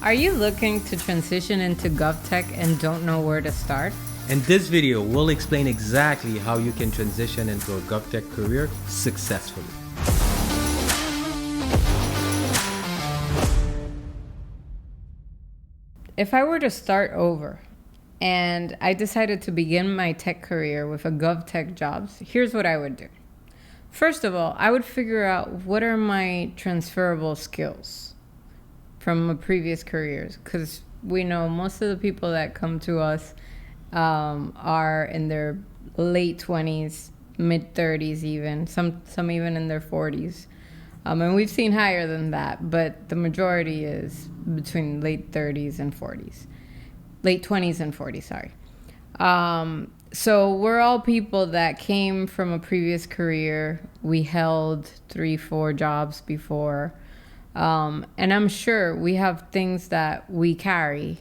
Are you looking to transition into GovTech and don't know where to start? In this video, we'll explain exactly how you can transition into a GovTech career successfully. If I were to start over and I decided to begin my tech career with a GovTech jobs, here's what I would do. First of all, I would figure out what are my transferable skills from my previous careers, because we know most of the people that come to us are in their late 20s, mid 30s even, some even in their 40s. And we've seen higher than that, but the majority is between late 30s and 40s. Late 20s and 40s, sorry. So we're all people that came from a previous career. We held 3-4 jobs before. And I'm sure we have things that we carry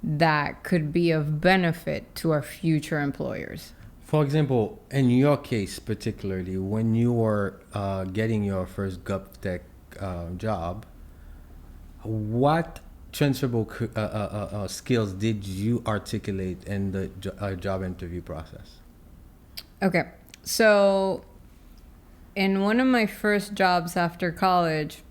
that could be of benefit to our future employers. For example, in your case particularly, when you were getting your first GovTech job, what transferable skills did you articulate in the job interview process? Okay, so in one of my first jobs after college,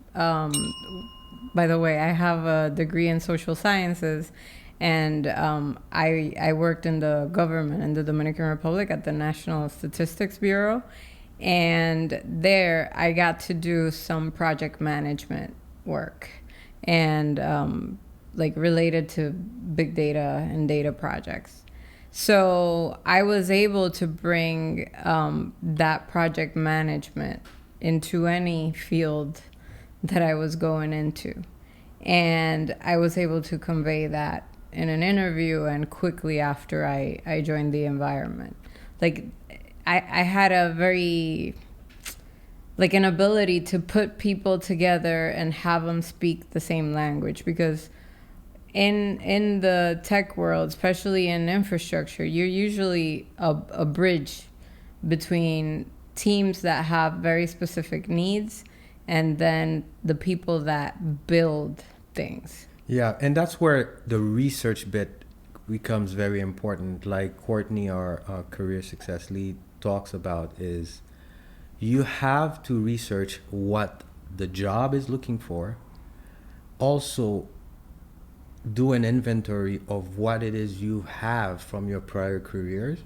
by the way, I have a degree in social sciences, and I worked in the government in the Dominican Republic at the National Statistics Bureau, and there I got to do some project management work and like related to big data and data projects. So I was able to bring that project management into any field that I was going into. And I was able to convey that in an interview and quickly after I joined the environment. Like I had a very, like an ability to put people together and have them speak the same language, because in the tech world, especially in infrastructure, you're usually a bridge between teams that have very specific needs and then the people that build things. Yeah, and that's where the research bit becomes very important. Like Courtney, our career success lead, talks about is you have to research what the job is looking for. Also, do an inventory of what it is you have from your prior careers,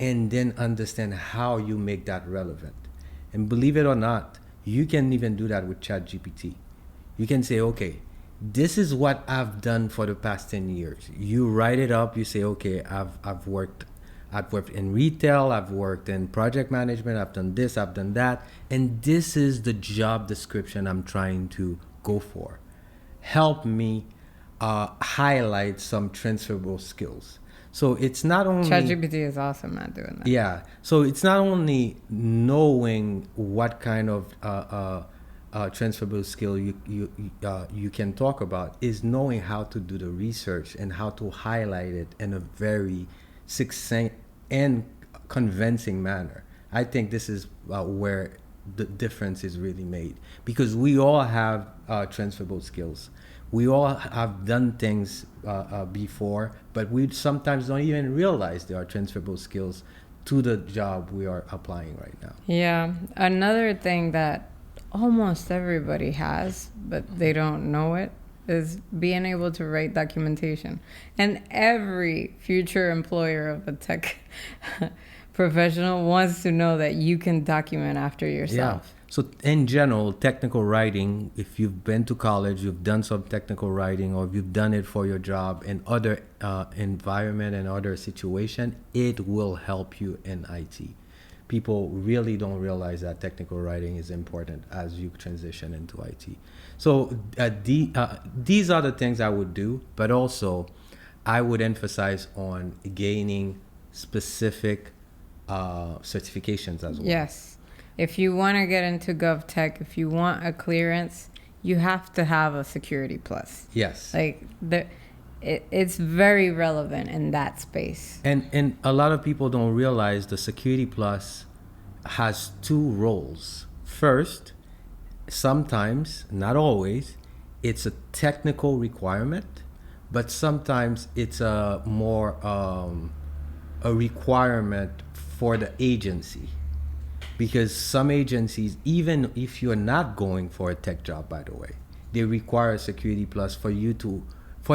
and then understand how you make that relevant. And believe it or not, you can even do that with ChatGPT. You can say, okay, this is what I've done for the past 10 years. You write it up, you say, okay, I've worked in retail, I've worked in project management, I've done this, I've done that, and this is the job description I'm trying to go for. Help me highlight some transferable skills. So it's not only... ChatGPT is awesome at doing that. Yeah. So it's not only knowing what kind of transferable skill you can talk about, is knowing how to do the research and how to highlight it in a very succinct and convincing manner. I think this is where the difference is really made, because we all have transferable skills. We all have done things before, but we sometimes don't even realize there are transferable skills to the job we are applying right now. Yeah. Another thing that almost everybody has, but they don't know it, is being able to write documentation. And every future employer of a tech professional wants to know that you can document after yourself. Yeah. So in general, technical writing, if you've been to college, you've done some technical writing, or if you've done it for your job in other environment and other situation, it will help you in IT. People really don't realize that technical writing is important as you transition into IT. So these are the things I would do, but also I would emphasize on gaining specific certifications as well. Yes. If you want to get into GovTech, if you want a clearance, you have to have a Security Plus. Yes. Like it's very relevant in that space. And a lot of people don't realize the Security Plus has two roles. First, sometimes, not always, it's a technical requirement, but sometimes it's a more a requirement for the agency, because some agencies, even if you're not going for a tech job, by the way, they require a security plus for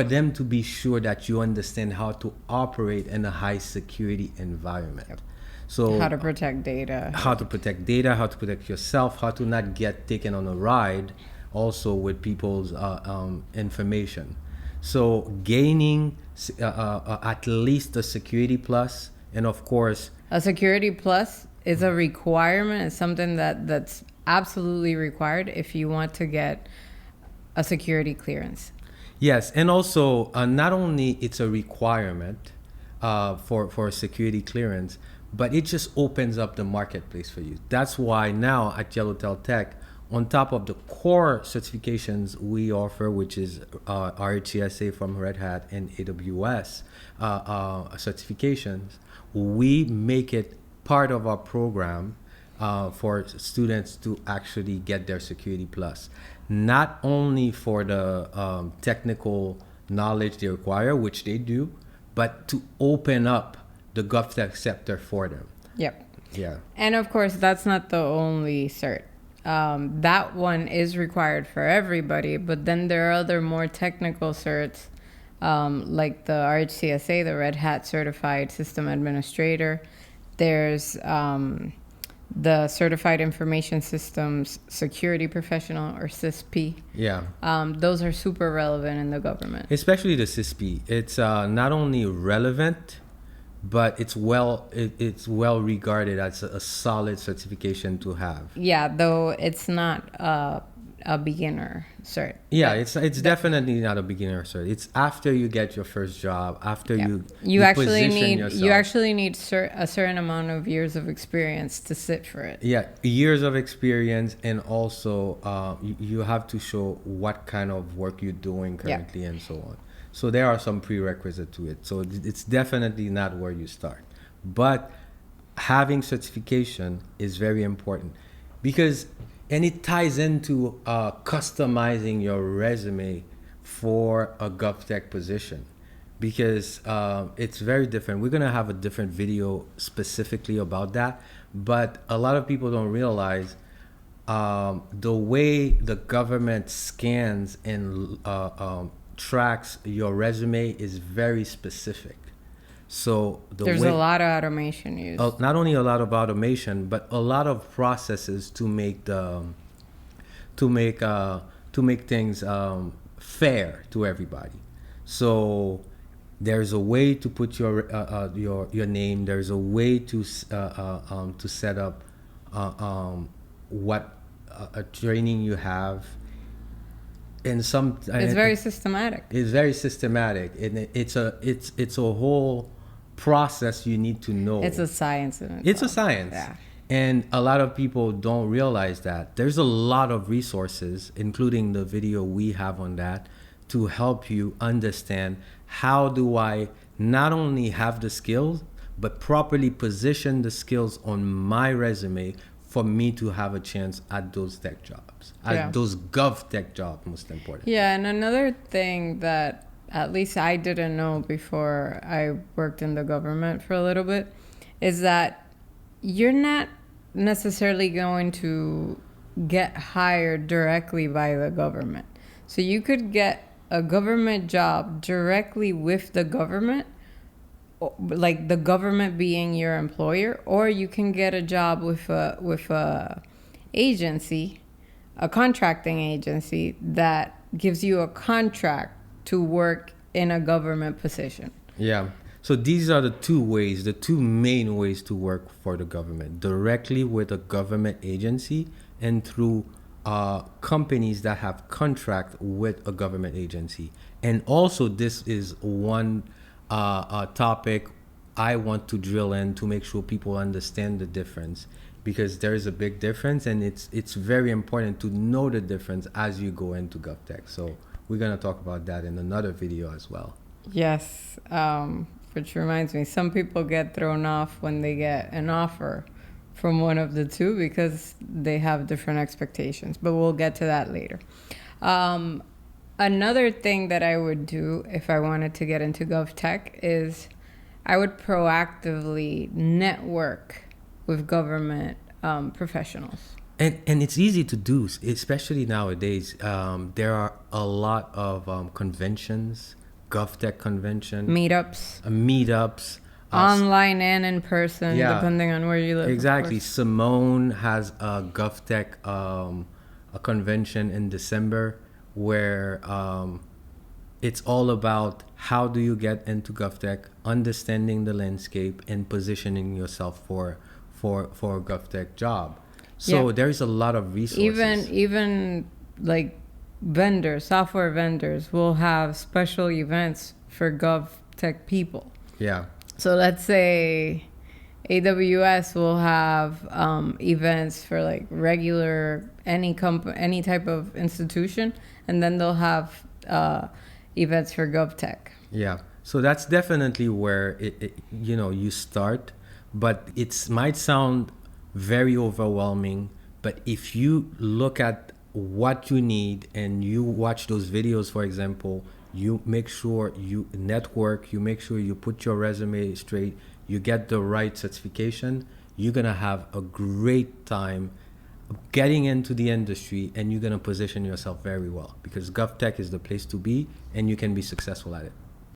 them to be sure that you understand how to operate in a high security environment. Yep. So How to protect data. how to protect data, how to protect yourself, how to not get taken on a ride also with people's information. So gaining at least a security plus, and of course, A security plus is a requirement. It's something that's absolutely required if you want to get a security clearance. yes, and also not only it's a requirement for security clearance, but it just opens up the marketplace for you. That's why now at Yellowtail Tech, on top of the core certifications we offer, which is RHCSA from Red Hat and AWS certifications, we make it part of our program for students to actually get their security plus, not only for the technical knowledge they require, which they do, but to open up the GovTech sector for them. Yep. Yeah. And of course, that's not the only cert. That one is required for everybody, but then there are other more technical certs, like the RHCSA, the Red Hat Certified System Administrator. There's the Certified Information Systems Security Professional, or CISP. Yeah. Those are super relevant in the government. Especially the CISP. It's not only relevant, but it's well regarded as a solid certification to have. Yeah, though it's not a beginner cert. Yeah, it's definitely not a beginner cert. It's after you get your first job, after you actually position need yourself. a certain amount of years of experience to sit for it. Yeah, years of experience, and also you have to show what kind of work you're doing currently and so on. So there are some prerequisites to it. So it's definitely not where you start. But having certification is very important, and it ties into customizing your resume for a GovTech position, because it's very different. We're going to have a different video specifically about that. But a lot of people don't realize the way the government scans and tracks your resume is very specific. So there's a lot of automation used. Not only a lot of automation, but a lot of processes to make things fair to everybody. So there's a way to put your name. There's a way to set up what a training you have. And it's very systematic. It's very systematic, and it's a whole process you need to know. It's a science in itself. It's a science. Yeah. And a lot of people don't realize that. There's a lot of resources, including the video we have on that, to help you understand how do I not only have the skills, but properly position the skills on my resume for me to have a chance at those tech jobs, at those GovTech jobs, most important. Yeah, and another thing that at least I didn't know before I worked in the government for a little bit is that you're not necessarily going to get hired directly by the government. So you could get a government job directly with the government, like the government being your employer, or you can get a job with a agency, a contracting agency that gives you a contract to work in a government position. Yeah. So these are the two main ways to work for the government: directly with a government agency, and through companies that have contract with a government agency. And also, this is one topic I want to drill in to make sure people understand the difference, because there is a big difference, and it's very important to know the difference as you go into GovTech. So we're going to talk about that in another video as well. Yes, which reminds me, some people get thrown off when they get an offer from one of the two because they have different expectations, but we'll get to that later. Another thing that I would do if I wanted to get into GovTech is I would proactively network with government professionals. And it's easy to do, especially nowadays. There are a lot of conventions, GovTech convention, Meetups, meetups. online and in person, Yeah, depending on where you live. exactly. Of course. Simone has a GovTech a convention in December where it's all about how do you get into GovTech, understanding the landscape, and positioning yourself for a GovTech job. So Yeah. there's a lot of resources. Even like vendors, software vendors will have special events for GovTech people. Yeah, So let's say AWS will have events for like regular any type of institution, and then they'll have events for GovTech. yeah. So that's definitely where you start, but it might sound very overwhelming. But if you look at what you need and you watch those videos, for example, you make sure you network, you make sure you put your resume straight, you get the right certification, you're gonna have a great time getting into the industry, and you're gonna position yourself very well because GovTech is the place to be, and you can be successful at it.